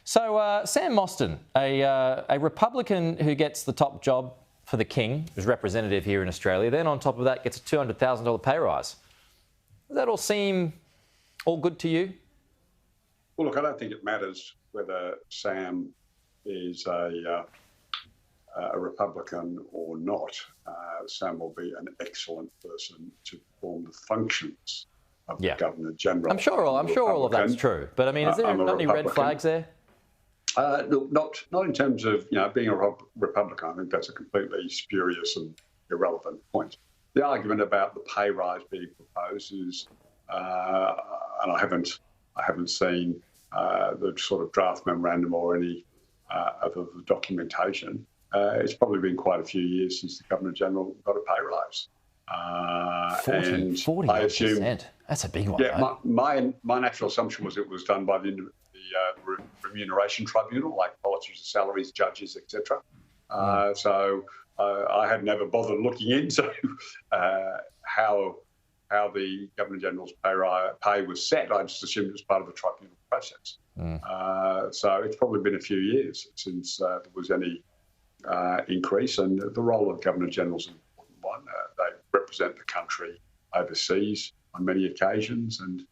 So Sam Mostyn, a Republican who gets the top job for the King, who's representative here in Australia, then on top of that gets a $200,000 pay rise. Does that all seem all good to you? Well, look, I don't think it matters whether Sam is a Republican or not. Sam will be an excellent person to perform the functions of the Governor General. I'm sure all of that's true. But I mean, is there not any red flags there? Look, not in terms of being a Republican. I think that's a completely spurious and irrelevant point. The argument about the pay rise being proposed is, and I haven't seen the sort of draft memorandum or any of the documentation. It's probably been quite a few years since the Governor General got a pay rise. 40%. I assume that's a big one. Yeah, my natural assumption was it was done by the remuneration tribunal, like politicians' salaries, judges, etc. So I had never bothered looking into how the Governor General's pay was set. I just assumed it was part of the tribunal process. So it's probably been a few years since there was any increase, and the role of Governor General is an important one. They represent the country overseas on many occasions, and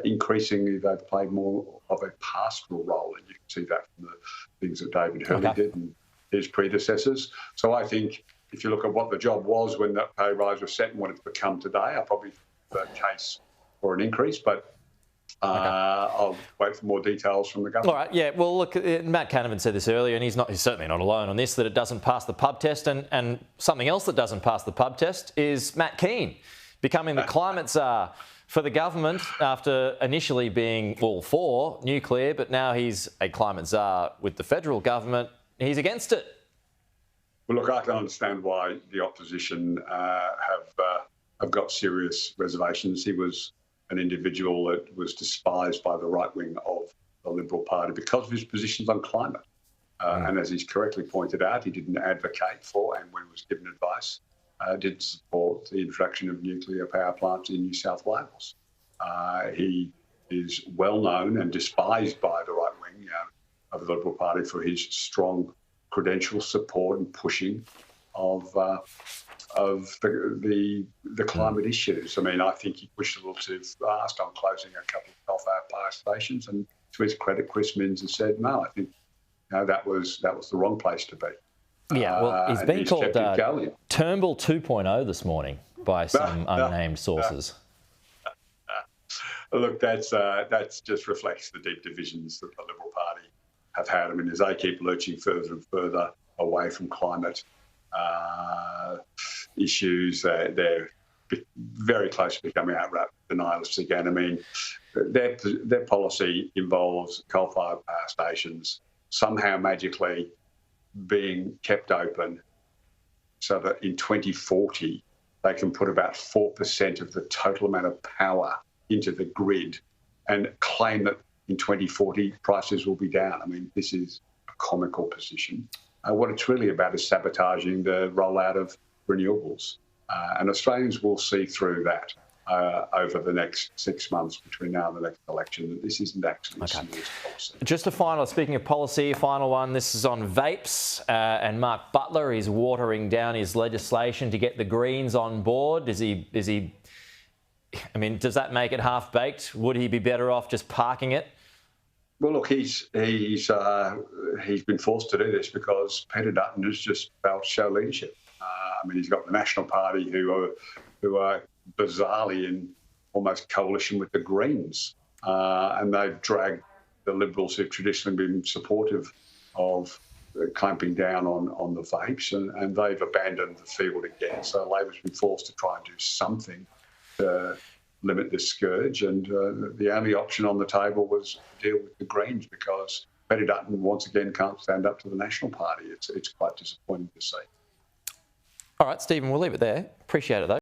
increasingly they've played more of a pastoral role, and you can see that from the things that David Hurley did and his predecessors. So I think if you look at what the job was when that pay rise was set and what it's become today, I probably the case for an increase, but I'll wait for more details from the government. All right, yeah. Well, look, Matt Canavan said this earlier, and he's certainly not alone on this, that it doesn't pass the pub test. And something else that doesn't pass the pub test is Matt Keane becoming the climate czar for the government after initially being all for nuclear, but now he's a climate czar with the federal government. He's against it. Well, look, I can understand why the opposition have got serious reservations. He was an individual that was despised by the right wing of the Liberal Party because of his positions on climate. And as he's correctly pointed out, he didn't advocate for, and when he was given advice, did support the introduction of nuclear power plants in New South Wales. He is well known and despised by the right wing of the Liberal Party for his strong credential support and pushing of the climate issues. I mean, I think he pushed a little too fast on closing a couple of coal-fired power stations, and to his credit, Chris Minns has said, no, I think that was the wrong place to be. Yeah, well, he's been called Turnbull 2.0 this morning by some unnamed sources. Look, that's just reflects the deep divisions that the Liberal Party have had. I mean, as they keep lurching further and further away from climate issues, they're very close to becoming outright denialists again. I mean, their policy involves coal-fired power stations somehow magically being kept open so that in 2040 they can put about 4% of the total amount of power into the grid and claim that in 2040 prices will be down. I mean, this is a comical position. What it's really about is sabotaging the rollout of renewables. And Australians will see through that over the next 6 months between now and the next election, that this isn't actually a serious policy. Just a final, speaking of policy, a final one. This is on vapes, and Mark Butler is watering down his legislation to get the Greens on board. Is he? I mean, does that make it half-baked? Would he be better off just parking it? Well, look, he's been forced to do this because Peter Dutton has just failed to show leadership. I mean, he's got the National Party who are bizarrely in almost coalition with the Greens, and they've dragged the Liberals who've traditionally been supportive of clamping down on the vapes, and they've abandoned the field again. So Labor's been forced to try and do something to limit this scourge, and the only option on the table was to deal with the Greens because Peter Dutton once again can't stand up to the National Party. It's quite disappointing to see. All right, Stephen, we'll leave it there. Appreciate it, though.